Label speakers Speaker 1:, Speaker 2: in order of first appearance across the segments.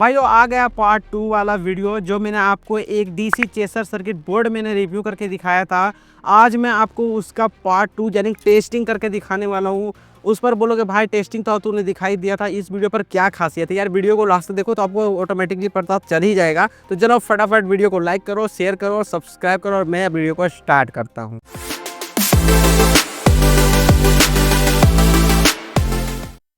Speaker 1: भाइयों आ गया पार्ट 2 वाला वीडियो। जो मैंने आपको एक डीसी चेसर सर्किट बोर्ड मैंने रिव्यू करके दिखाया था, आज मैं आपको उसका पार्ट 2 यानी टेस्टिंग करके दिखाने वाला हूँ। उस पर बोलोगे भाई टेस्टिंग तो तूने दिखाई दिया था, इस वीडियो पर क्या खासियत है यार। वीडियो को लास्ट तक देखो तो आपको ऑटोमेटिकली पता चल ही जाएगा। तो चलो फटाफट वीडियो को लाइक करो, शेयर करो और सब्सक्राइब करो और मैं वीडियो को स्टार्ट करता हूँ।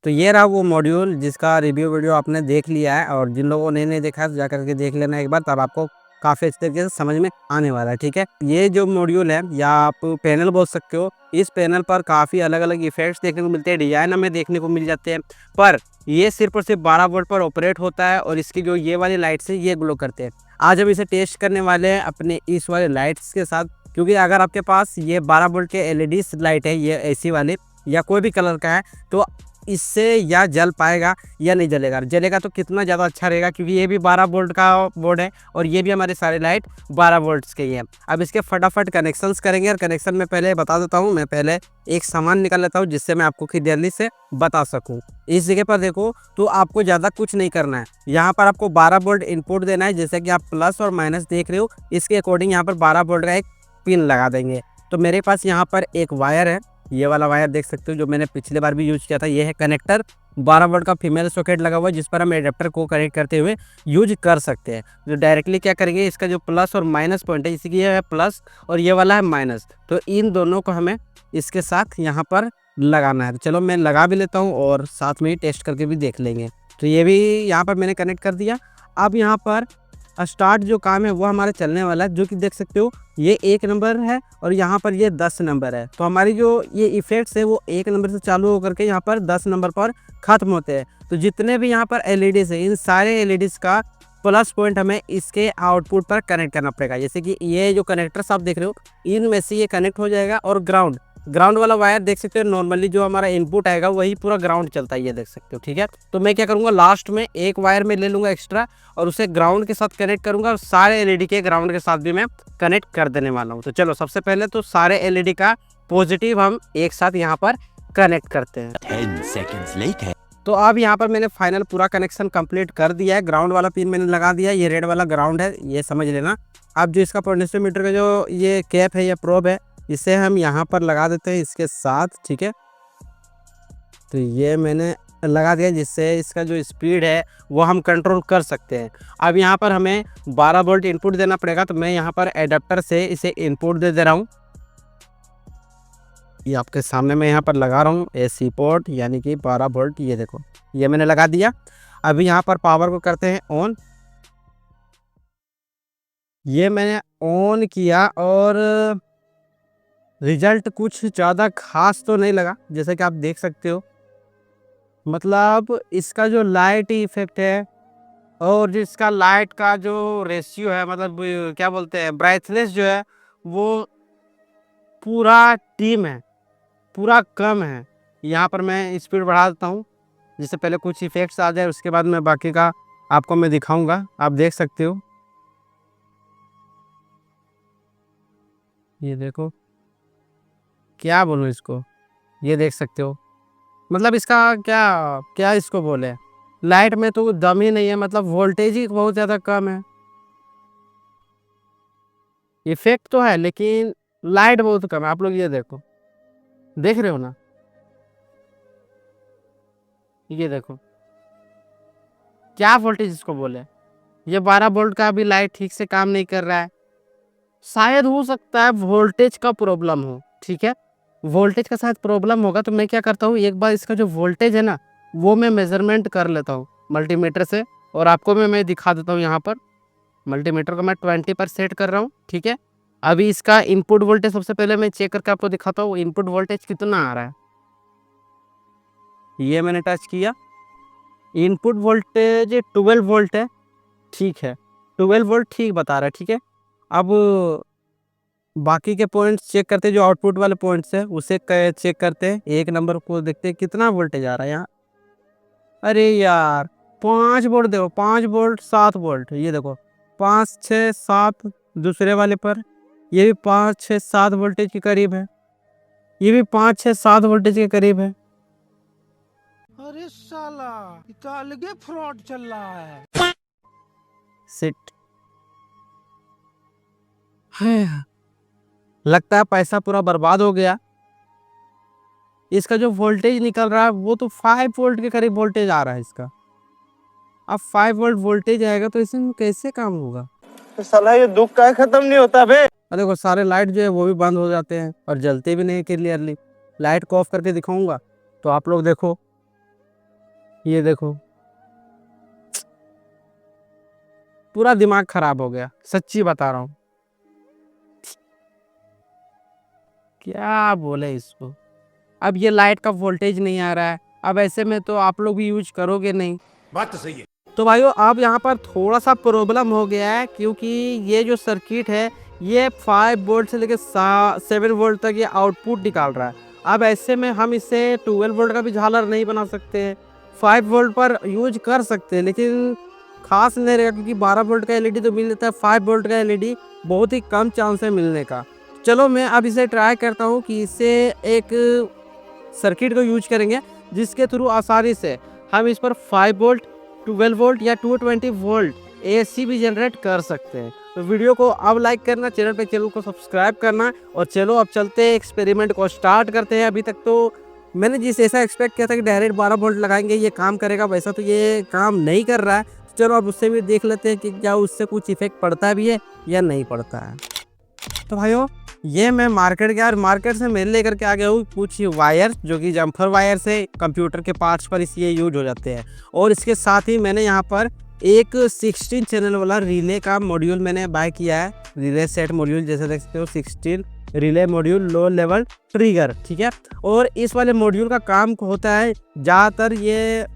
Speaker 1: तो ये रहा वो मॉड्यूल जिसका रिव्यू वीडियो आपने देख लिया है, और जिन लोगों ने नहीं देखा है तो जाकर के देख लेना एक बार, तब आपको काफ़ी अच्छे तरीके से समझ में आने वाला है। ठीक है, ये जो मॉड्यूल है या आप पैनल बोल सकते हो, इस पैनल पर काफ़ी अलग अलग इफेक्ट्स देखने को मिलते हैं, डिजाइन हमें देखने को मिल जाते हैं। पर ये सिर्फ और सिर्फ 12 वोल्ट पर ऑपरेट होता है और इसकी जो ये वाली लाइट्स है ये ग्लो करते हैं। आज हम इसे टेस्ट करने वाले हैं अपने इस वाले लाइट्स के साथ, क्योंकि अगर आपके पास ये 12 वोल्ट के एलईडी लाइट है, ये एसी वाले या कोई भी कलर का है, तो इससे या जल पाएगा या नहीं जलेगा। जलेगा तो कितना ज़्यादा अच्छा रहेगा, क्योंकि ये भी 12 वोल्ट का बोर्ड है और ये भी हमारे सारे लाइट 12 वोल्ट्स के ही हैं। अब इसके फटाफट कनेक्शंस करेंगे, और कनेक्शन में पहले बता देता हूँ, मैं पहले एक सामान निकाल लेता हूँ जिससे मैं आपको क्लियरली से बता सकूँ। इस जगह पर देखो तो आपको ज़्यादा कुछ नहीं करना है। यहाँ पर आपको 12 वोल्ट इनपुट देना है, जैसे कि आप प्लस और माइनस देख रहे हो, इसके अकॉर्डिंग यहाँ पर 12 वोल्ट का एक पिन लगा देंगे। तो मेरे पास यहाँ पर एक वायर है, ये वाला वायर देख सकते हो जो मैंने पिछले बार भी यूज किया था। ये है कनेक्टर, 12 वोल्ट का फीमेल सॉकेट लगा हुआ है जिस पर हम एडेप्टर को कनेक्ट करते हुए यूज कर सकते हैं। जो डायरेक्टली क्या करेंगे, इसका जो प्लस और माइनस पॉइंट है, इसकी ये है प्लस और ये वाला है माइनस, तो इन दोनों को हमें इसके साथ यहाँ पर लगाना है। तो चलो मैं लगा भी लेता हूँ और साथ में ही टेस्ट करके भी देख लेंगे। तो ये भी यहाँ पर मैंने कनेक्ट कर दिया। अब यहाँ पर स्टार्ट जो काम है वो हमारा चलने वाला है, जो कि देख सकते हो ये 1 नंबर है और यहाँ पर ये 10 नंबर है। तो हमारी जो ये इफेक्ट्स है वो 1 नंबर से चालू होकर के यहाँ पर 10 नंबर पर ख़त्म होते हैं। तो जितने भी यहाँ पर एलईडीज है, इन सारे एलईडीज का प्लस पॉइंट हमें इसके आउटपुट पर कनेक्ट करना पड़ेगा। जैसे कि ये जो कनेक्टर्स आप देख रहे हो, इनमें से ये कनेक्ट हो जाएगा। और ग्राउंड वाला वायर देख सकते हो, नॉर्मली जो हमारा इनपुट आएगा वही पूरा ग्राउंड चलता है, ये देख सकते हो। ठीक है, तो मैं क्या करूँगा, लास्ट में एक वायर में ले लूँगा एक्स्ट्रा और उसे ग्राउंड के साथ कनेक्ट करूँगा, और सारे एलईडी के ग्राउंड के साथ भी मैं कनेक्ट कर देने वाला हूँ। तो चलो सबसे पहले तो सारे एलईडी का पॉजिटिव हम एक साथ यहाँ पर कनेक्ट करते हैं।
Speaker 2: 10 seconds later.
Speaker 1: तो अब यहाँ पर मैंने फाइनल पूरा कनेक्शन कंप्लीट कर दिया है। ग्राउंड वाला पिन मैंने लगा दिया, ये रेड वाला ग्राउंड है, ये समझ लेना। अब जो इसका पोटेंशियोमीटर का जो ये कैप है या प्रोब है, इसे हम यहाँ पर लगा देते हैं इसके साथ। ठीक है, तो ये मैंने लगा दिया, जिससे इसका जो स्पीड है वो हम कंट्रोल कर सकते हैं। अब यहाँ पर हमें 12 वोल्ट इनपुट देना पड़ेगा, तो मैं यहाँ पर एडाप्टर से इसे इनपुट दे रहा हूँ। ये आपके सामने मैं यहाँ पर लगा रहा हूँ एसी पोर्ट, यानी कि 12 वोल्ट, ये देखो ये मैंने लगा दिया। अभी यहाँ पर पावर को करते हैं ऑन। ये मैंने ऑन किया और रिजल्ट कुछ ज़्यादा खास तो नहीं लगा, जैसे कि आप देख सकते हो। मतलब इसका जो लाइट इफेक्ट है और जिसका लाइट का जो रेशियो है, मतलब क्या बोलते हैं, ब्राइटनेस जो है वो पूरा टीम है, पूरा कम है। यहाँ पर मैं स्पीड बढ़ा देता हूँ, जिससे पहले कुछ इफेक्ट्स आ जाए, उसके बाद मैं बाकी का आपको मैं दिखाऊंगा। आप देख सकते हो, ये देखो, क्या बोलूँ इसको, ये देख सकते हो। मतलब इसका क्या क्या इसको बोले, लाइट में तो दम ही नहीं है, मतलब वोल्टेज ही बहुत ज़्यादा कम है। इफेक्ट तो है लेकिन लाइट बहुत कम है। आप लोग ये देखो, देख रहे हो ना, ये देखो क्या वोल्टेज इसको बोले। ये 12 वोल्ट का भी लाइट ठीक से काम नहीं कर रहा है। शायद हो सकता है वोल्टेज का प्रॉब्लम हो। ठीक है, वोल्टेज का शायद प्रॉब्लम होगा। तो मैं क्या करता हूँ, एक बार इसका जो वोल्टेज है ना वो मैं मेजरमेंट कर लेता हूँ मल्टीमीटर से, और आपको मैं दिखा देता हूँ। यहाँ पर मल्टीमीटर को मैं 20 पर सेट कर रहा हूँ। ठीक है, अभी इसका इनपुट वोल्टेज सबसे पहले मैं चेक करके आपको दिखाता हूँ इनपुट वोल्टेज कितना आ रहा है। ये मैंने टच किया, इनपुट वोल्टेज 12 वोल्ट है। ठीक है, 12 वोल्ट ठीक बता रहा है। ठीक है, अब बाकी के पॉइंट्स चेक करते हैं, जो आउटपुट वाले पॉइंट्स है उसे चेक करते हैं। एक नंबर को देखते हैं कितना वोल्टेज आ रहा है यहाँ। अरे यार 5 वोल्ट देखो, 5 वोल्ट 7 वोल्ट, ये देखो 5 6 7। दूसरे वाले पर ये भी 5 6 7 वोल्टेज के करीब है, ये भी 5 6 7 वोल्टेज के करीब है।
Speaker 3: अरे साला, इतना अलगे फ्रॉड चल रहा है।
Speaker 1: सिट। लगता है पैसा पूरा बर्बाद हो गया। इसका जो वोल्टेज निकल रहा है वो तो 5 वोल्ट के करीब वोल्टेज आ रहा है इसका। अब 5 वोल्ट वोल्टेज आएगा तो इसमें कैसे काम होगा?
Speaker 2: तो साला ये दुख का खत्म नहीं होता बे।
Speaker 1: देखो सारे लाइट जो है वो भी बंद हो जाते हैं और जलते भी नहीं क्लियरली। लाइट को ऑफ करके दिखाऊंगा तो आप लोग देखो, ये देखो, पूरा दिमाग खराब हो गया, सच्ची बता रहा हूँ। क्या बोले इसको। अब ये लाइट का वोल्टेज नहीं आ रहा है, अब ऐसे में तो आप लोग भी यूज करोगे नहीं।
Speaker 2: बात तो सही है।
Speaker 1: तो भाइयों अब यहाँ पर थोड़ा सा प्रॉब्लम हो गया है, क्योंकि ये जो सर्किट है ये 5 वोल्ट से लेकर 7 वोल्ट तक ये आउटपुट निकाल रहा है। अब ऐसे में हम इसे 12 वोल्ट का भी झालर नहीं बना सकते हैं। 5 वोल्ट पर यूज कर सकते हैं लेकिन खास नहीं रहेगा, क्योंकि 12 वोल्ट का एलईडी तो मिल जाता है, 5 वोल्ट का एलईडी बहुत ही कम चांस है मिलने का। चलो मैं अब इसे ट्राई करता हूँ कि इसे एक सर्किट को यूज करेंगे जिसके थ्रू आसानी से हम इस पर 5 वोल्ट, 12 वोल्ट या 220 वोल्ट एसी भी जनरेट कर सकते हैं। तो वीडियो को अब लाइक करना, चैनल को सब्सक्राइब करना, और चलो अब चलते हैं एक्सपेरिमेंट को स्टार्ट करते हैं। अभी तक तो मैंने जिस ऐसा एक्सपेक्ट किया था कि डायरेक्ट 12 वोल्ट लगाएंगे ये काम करेगा, वैसा तो ये काम नहीं कर रहा है। चलो अब उससे भी देख लेते हैं कि क्या उससे कुछ इफेक्ट पड़ता भी है या नहीं पड़ता है। तो भाइयों ये मैं मार्केट गया और मार्केट से मैं लेकर के आ गया हूँ कुछ वायर, जो कि जम्फर वायर से कंप्यूटर के पार्ट्स पर इसलिए यूज हो जाते हैं। और इसके साथ ही मैंने यहाँ पर एक 16 चैनल वाला रिले का मॉड्यूल मैंने बाय किया है। रिले सेट मॉड्यूल जैसे देख सकते हो, 16 relay module low level trigger, ठीक है। और इस वाले मॉड्यूल का काम होता है ज़्यादातर ये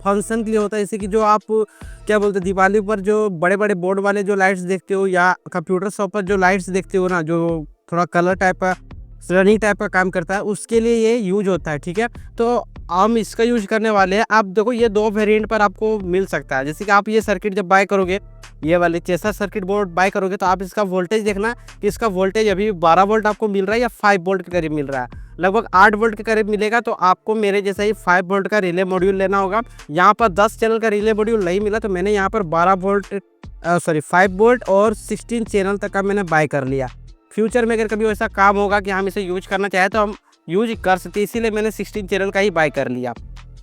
Speaker 1: फंक्शन के लिए होता है, जैसे कि जो आप क्या बोलते हैं दिवाली पर जो बड़े बड़े बोर्ड वाले जो लाइट्स देखते हो या कंप्यूटर शॉप पर जो लाइट्स देखते हो ना, जो थोड़ा कलर टाइप का रनिंग टाइप का काम करता है, उसके लिए ये यूज होता है, ठीक है। तो हम इसका यूज करने वाले हैं। आप देखो ये 2 वेरिएंट पर आपको मिल सकता है। जैसे कि आप ये सर्किट जब बाय करोगे, ये वाले चेसा सर्किट बोर्ड बाय करोगे, तो आप इसका वोल्टेज देखना कि इसका वोल्टेज अभी 12 वोल्ट आपको मिल रहा है या 5 वोल्ट के करीब मिल रहा है। लगभग 8 वोल्ट के करीब मिलेगा तो आपको मेरे जैसा ही 5 वोल्ट का रिले मॉड्यूल लेना होगा। यहाँ पर 10 चैनल का रिले मॉड्यूल नहीं मिला तो मैंने यहाँ पर 5 वोल्ट और 16 चैनल तक का मैंने बाय कर लिया। फ्यूचर में अगर कभी ऐसा काम होगा कि हम इसे यूज करना चाहें तो हम यूज कर सकते, इसीलिए मैंने 16 चैनल का ही बाय कर लिया।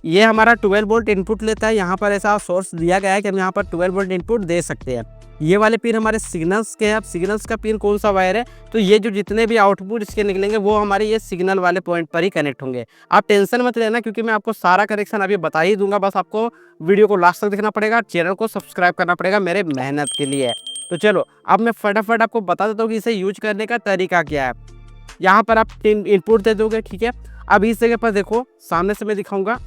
Speaker 1: ये हमारा 12 वोल्ट इनपुट लेता है। यहाँ पर ऐसा सोर्स दिया गया है कि हम यहाँ पर 12 वोल्ट इनपुट दे सकते हैं। ये वाले पिन हमारे सिग्नल्स के हैं। अब सिग्नल्स का पिन कौन सा वायर है, तो ये जो जितने भी आउटपुट इसके निकलेंगे वो हमारे ये सिग्नल वाले पॉइंट पर ही कनेक्ट होंगे। आप टेंशन मत लेना, क्योंकि मैं आपको सारा कनेक्शन अभी बता ही दूंगा। बस आपको वीडियो को लास्ट तक देखना पड़ेगा, चैनल को सब्सक्राइब करना पड़ेगा मेरे मेहनत के लिए। तो चलो अब मैं फटाफट आपको बता देता हूँ कि इसे यूज करने का तरीका क्या है। यहाँ पर आप 3 इनपुट दे दोगे, ठीक है। अब इस जगह पर देखो, सामने से मैं दिखाऊंगा।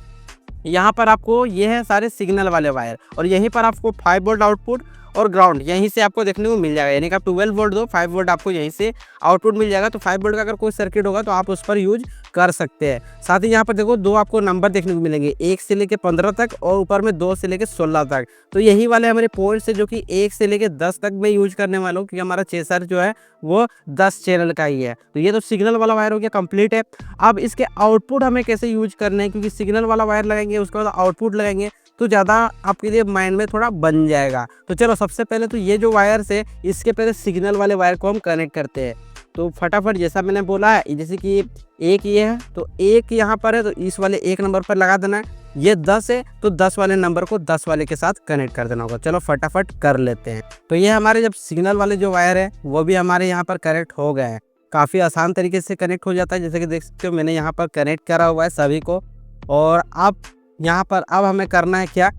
Speaker 1: यहाँ पर आपको ये है सारे सिग्नल वाले वायर, और यहीं पर आपको 5 वोल्ट आउटपुट और ग्राउंड यहीं से आपको देखने को मिल जाएगा। यानी कि आप 12 वोल्ट दो, 5 वोल्ट आपको यहीं से आउटपुट मिल जाएगा। तो 5 वोल्ट का अगर कोई सर्किट होगा तो आप उस पर यूज कर सकते हैं। साथ ही यहाँ पर देखो 2 आपको नंबर देखने को मिलेंगे, 1 से लेकर 15 तक और ऊपर में 2 से लेकर 16 तक। तो यही वाले हमारे पॉइंट्स है जो कि 1 से लेकर 10 तक मैं यूज करने वाला हूँ, क्योंकि हमारा चेसर जो है वो 10 चैनल का ही है। तो ये तो सिग्नल वाला वायर हो गया, कंप्लीट है। अब इसके आउटपुट हमें कैसे यूज करने हैं, क्योंकि सिग्नल वाला वायर लगाएंगे उसके बाद आउटपुट लगाएंगे तो ज़्यादा आपके लिए माइंड में थोड़ा बन जाएगा। तो चलो सबसे पहले तो ये जो वायर है इसके पहले सिग्नल वाले वायर को हम कनेक्ट करते हैं। तो फटाफट जैसा मैंने बोला है, जैसे कि एक ये है तो एक यहाँ पर है, तो इस वाले 1 नंबर पर लगा देना है। ये 10 है तो 10 वाले नंबर को 10 वाले के साथ कनेक्ट कर देना होगा। चलो फटाफट कर लेते हैं। तो ये हमारे जब सिग्नल वाले जो वायर है वो भी हमारे यहाँ पर कनेक्ट हो गए हैं। काफ़ी आसान तरीके से कनेक्ट हो जाता है, जैसे कि देख सकते हो मैंने यहाँ पर कनेक्ट करा हुआ है सभी को। और अब यहाँ पर अब हमें करना है क्या,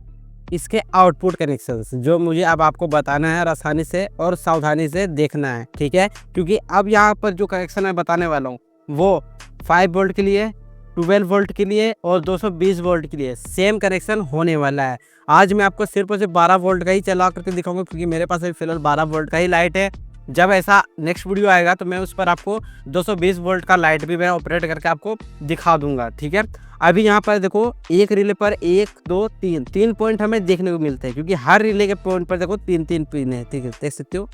Speaker 1: इसके आउटपुट कनेक्शंस जो मुझे अब आपको बताना है और आसानी से और सावधानी से देखना है, ठीक है। क्योंकि अब यहाँ पर जो कनेक्शन मैं बताने वाला हूँ वो 5 वोल्ट के लिए, 12 वोल्ट के लिए और 220 वोल्ट के लिए सेम कनेक्शन होने वाला है। आज मैं आपको सिर्फ और सिर्फ 12 वोल्ट का ही चला करके दिखाऊंगा, क्योंकि मेरे पास अभी फिलहाल 12 वोल्ट का ही लाइट है। जब ऐसा नेक्स्ट वीडियो आएगा तो मैं उस पर आपको 220 वोल्ट का लाइट भी मैं ऑपरेट करके आपको दिखा दूंगा, ठीक है। अभी यहाँ पर देखो एक रिले पर 1 2 3 पॉइंट हमें देखने को मिलते हैं, क्योंकि हर रिले के पॉइंट पर देखो 3 पिन है, ठीक है, देख सकते हो,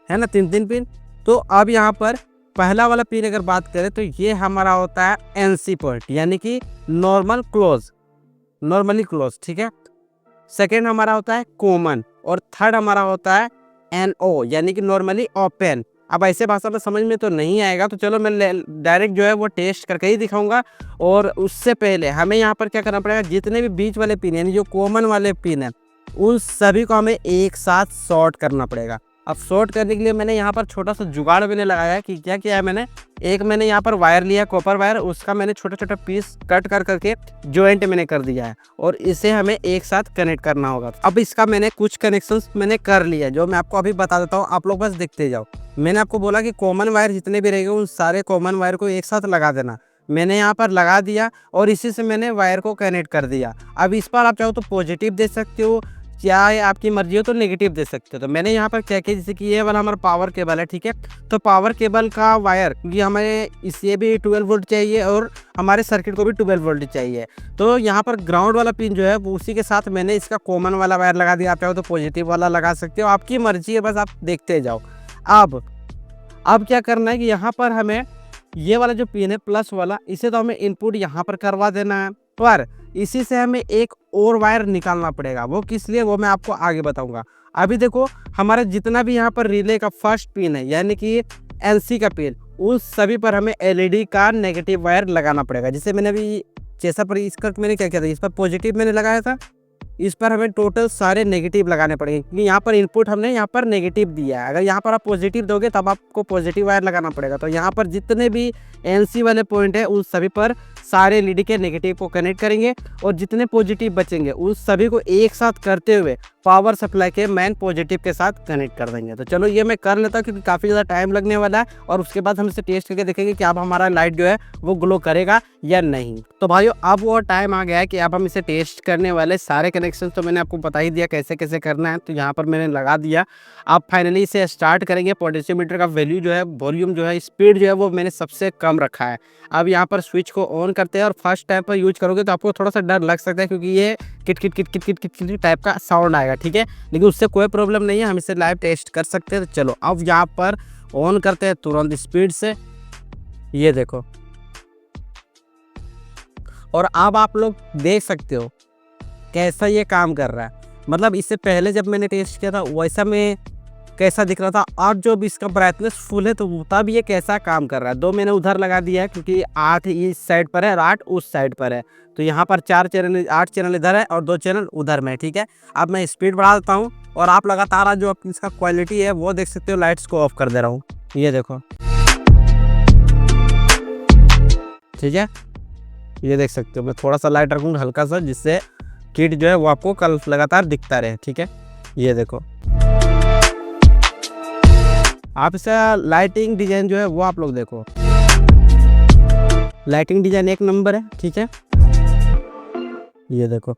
Speaker 1: है ना, 3 पिन। तो अब यहाँ पर पहला वाला पिन अगर बात करें तो ये हमारा होता है एनसी पॉइंट, यानी कि नॉर्मली क्लोज, ठीक है। सेकेंड हमारा होता है कॉमन, और थर्ड हमारा होता है NO यानी कि नॉर्मली ओपन। अब ऐसे भाषा में समझ में तो नहीं आएगा, तो चलो मैं डायरेक्ट जो है वो टेस्ट करके ही दिखाऊंगा। और उससे पहले हमें यहाँ पर क्या करना पड़ेगा, जितने भी बीच वाले पिन यानी जो कॉमन वाले पिन है उन सभी को हमें एक साथ शॉर्ट करना पड़ेगा। अब शॉर्ट करने के लिए मैंने यहाँ पर छोटा सा जुगाड़ मैंने लगाया है कि क्या किया है मैंने यहाँ पर वायर लिया, कॉपर वायर, उसका मैंने छोटा छोटा पीस कट कर करके जॉइंट मैंने कर दिया है और इसे हमें एक साथ कनेक्ट करना होगा। अब इसका मैंने कुछ कनेक्शंस मैंने कर लिया जो मैं आपको अभी बता देता हूँ, आप लोग बस देखते जाओ। मैंने आपको बोला कि कॉमन वायर जितने भी रहेंगे उन सारे कॉमन वायर को एक साथ लगा देना। मैंने यहाँ पर लगा दिया और इसी से मैंने वायर को कनेक्ट कर दिया। अब इस पर आप चाहो तो पॉजिटिव दे सकते हो, चाहे आपकी मर्जी हो तो नेगेटिव दे सकते हो। तो मैंने यहाँ पर क्या किया, जैसे कि ये वाला हमारा पावर केबल है, ठीक है। तो पावर केबल का वायर, क्योंकि हमें इसे भी 12 वोल्ट चाहिए और हमारे सर्किट को भी 12 वोल्ट चाहिए, तो यहाँ पर ग्राउंड वाला पिन जो है वो उसी के साथ मैंने इसका कॉमन वाला वायर लगा दिया। आप चाहो तो पॉजिटिव वाला लगा सकते हो, आपकी मर्जी है, बस आप देखते जाओ। अब क्या करना है कि यहाँ पर हमें ये वाला जो पिन है प्लस वाला, इसे तो हमें इनपुट यहाँ पर करवा देना है, पर इसी से हमें एक और वायर निकालना पड़ेगा। वो किस लिए, वो मैं आपको आगे बताऊंगा। अभी देखो हमारा जितना भी यहाँ पर रिले का फर्स्ट पिन है यानी कि NC का पिन, उन सभी पर हमें LED का नेगेटिव वायर लगाना पड़ेगा। जैसे मैंने अभी जैसा पर इसका मैंने क्या किया था, इस पर पॉजिटिव मैंने लगाया था, इस पर हमें टोटल सारे नेगेटिव लगाने पड़ेंगे, क्योंकि यहाँ पर इनपुट हमने यहाँ पर नेगेटिव दिया है। अगर यहाँ पर आप पॉजिटिव दोगे तब आपको पॉजिटिव वायर लगाना पड़ेगा। तो यहाँ पर जितने भी NC वाले पॉइंट है उन सभी पर सारे LED के नेगेटिव को कनेक्ट करेंगे और जितने पॉजिटिव बचेंगे उन सभी को एक साथ करते हुए पावर सप्लाई के मेन पॉजिटिव के साथ कनेक्ट कर देंगे। तो चलो ये मैं कर लेता हूँ क्योंकि काफ़ी ज़्यादा टाइम लगने वाला है और उसके बाद हम इसे टेस्ट करके देखेंगे कि अब हमारा लाइट जो है वो ग्लो करेगा या नहीं। तो भाइयों अब वो टाइम आ गया है कि अब हम इसे टेस्ट करने वाले। सारे कनेक्शन तो मैंने आपको बता ही दिया कैसे कैसे करना है, तो यहाँ पर मैंने लगा दिया। अब फाइनली इसे स्टार्ट करेंगे। पोटेंशियोमीटर का वैल्यू जो है, वॉल्यूम जो है, स्पीड जो है वो मैंने सबसे कम रखा है। अब यहाँ पर स्विच को ऑन करते हैं और फर्स्ट टाइम पर यूज करोगे तो आपको थोड़ा सा डर लग सकता है क्योंकि ये kit kit kit kit kit kit kit type का साउंड आएगा, ठीक है, लेकिन उससे कोई प्रॉब्लम नहीं है, हम इसे लाइव टेस्ट कर सकते हैं। तो चलो अब यहाँ पर ऑन करते हैं तुरंत स्पीड से, ये देखो। और अब आप लोग देख सकते हो कैसा ये काम कर रहा है। मतलब इससे पहले जब मैंने टेस्ट किया था वैसा में कैसा दिख रहा था, और जो भी इसका ब्राइटनेस फुल है तो तब ये कैसा काम कर रहा है। 2 मैंने उधर लगा दिया है क्योंकि 8 इस साइड पर है और 8 उस साइड पर है, तो यहाँ पर 8 चैनल इधर है और 2 चैनल उधर में, ठीक है। अब मैं स्पीड बढ़ा देता हूँ और आप लगातार जो इसका क्वालिटी है वो देख सकते हो। लाइट्स को ऑफ कर दे रहा हूँ, ये देखो, ठीक है, ये देख सकते हो। मैं थोड़ा सा लाइट रखूँगा हल्का सा, जिससे किट जो है वो आपको कल लगातार दिखता रहे, ठीक है। ये देखो आप इसका लाइटिंग डिजाइन जो है वो आप लोग देखो, लाइटिंग डिजाइन एक नंबर है, ठीक है। ये देखो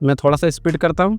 Speaker 1: मैं थोड़ा सा स्पीड करता हूँ,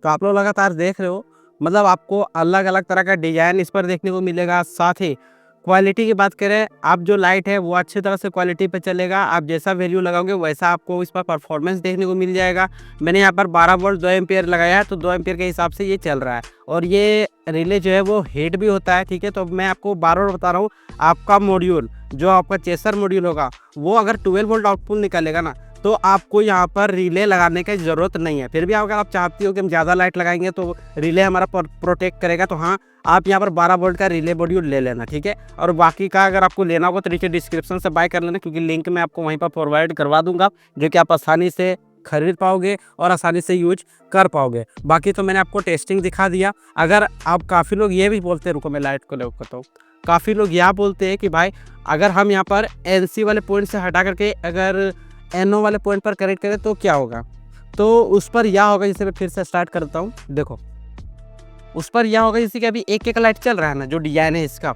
Speaker 1: तो आप लोग लगातार देख रहे हो। मतलब आपको अलग अलग तरह का डिजाइन इस पर देखने को मिलेगा। साथ ही क्वालिटी की बात करें, आप जो लाइट है वो अच्छी तरह से क्वालिटी पे चलेगा। आप जैसा वैल्यू लगाओगे वैसा आपको इस पर परफॉर्मेंस देखने को मिल जाएगा। मैंने यहाँ पर 12 वोल्ट 2 एम्पियर लगाया है, तो 2 एम्पियर के हिसाब से ये चल रहा है। और ये रिले जो है वो हीट भी होता है, ठीक है। तो मैं आपको बार बार बता रहा हूँ, आपका मॉड्यूल जो आपका चेसर मॉड्यूल होगा वो अगर 12 वोल्ट आउटपुट निकालेगा ना, तो आपको यहाँ पर रिले लगाने की ज़रूरत नहीं है। फिर भी अगर आप चाहती हो कि हम ज़्यादा लाइट लगाएंगे तो रिले हमारा प्रोटेक्ट करेगा, तो हाँ आप यहाँ पर 12 वोल्ट का रिले मॉड्यूल ले लेना, ठीक है। और बाकी का अगर आपको लेना होगा तो नीचे डिस्क्रिप्शन से बाय कर लेना, क्योंकि लिंक मैं आपको वहीं पर प्रोवाइड करवा दूंगा, जो कि आप आसानी से खरीद पाओगे और आसानी से यूज कर पाओगे। बाकी तो मैंने आपको टेस्टिंग दिखा दिया। अगर आप काफ़ी लोग ये भी बोलते हैं, रुको मैं लाइट को लेकर बताऊँ, काफ़ी लोग यह बोलते हैं कि भाई अगर हम यहाँ पर NC वाले पॉइंट से हटा करके अगर NO वाले पॉइंट पर कनेक्ट करें तो क्या होगा, तो उस पर यह होगा, जैसे मैं फिर से स्टार्ट करता हूँ, देखो उस पर यह होगा जैसे कि अभी एक एक लाइट चल रहा है ना, जो डिजाइन है इसका,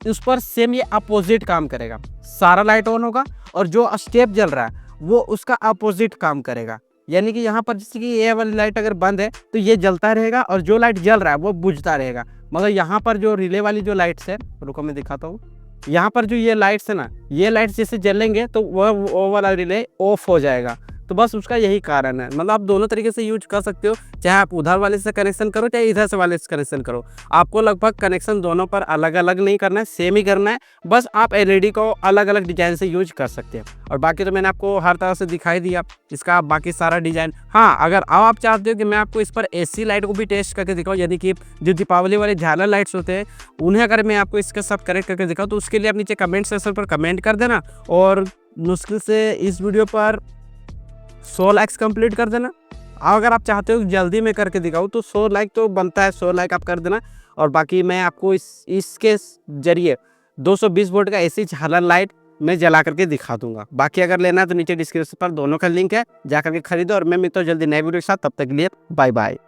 Speaker 1: उस पर सेम ये अपोजिट काम करेगा। सारा लाइट ऑन होगा और जो स्टेप जल रहा है वो उसका अपोजिट काम करेगा। यानी कि यहाँ पर जैसे कि ये वाली लाइट अगर बंद है तो ये जलता रहेगा और जो लाइट जल रहा है वो बुझता रहेगा। मगर यहाँ पर जो रिले वाली जो लाइट्स है, रुको मैं दिखाता हूँ, यहाँ पर जो ये लाइट्स है ना, ये लाइट्स जैसे जलेंगे तो वो वाला रिले ऑफ हो जाएगा। तो बस उसका यही कारण है। मतलब आप दोनों तरीके से यूज कर सकते हो, चाहे आप उधर वाले से कनेक्शन करो चाहे इधर से वाले से कनेक्शन करो। आपको लगभग कनेक्शन दोनों पर अलग अलग नहीं करना है, सेम ही करना है। बस आप LED को अलग अलग डिजाइन से यूज कर सकते हैं। और बाकी तो मैंने आपको हर तरह से दिखाई दिया इसका आप बाकी सारा डिजाइन। हाँ, अगर अब आप चाहते हो कि मैं आपको इस पर AC लाइट को भी टेस्ट करके दिखाऊँ, यानी कि जो दीपावली वाले झालर लाइट्स होते हैं उन्हें अगर मैं आपको इसके साथ कनेक्ट करके दिखाऊँ, तो उसके लिए आप नीचे कमेंट सेक्शन पर कमेंट कर देना और मुश्किल से इस वीडियो पर 100 लाइक्स कंप्लीट कर देना। अगर आप चाहते हो जल्दी में करके दिखाऊँ तो 100 लाइक तो बनता है, 100 लाइक आप कर देना। और बाकी मैं आपको इसके जरिए 220 वोल्ट का AC झालर लाइट मैं जला करके दिखा दूंगा। बाकी अगर लेना है तो नीचे डिस्क्रिप्शन पर दोनों का लिंक है, जा करके खरीदो। और मैं मिलता हूँ जल्दी नए वीडियो के साथ, तब तक के लिए बाय बाय।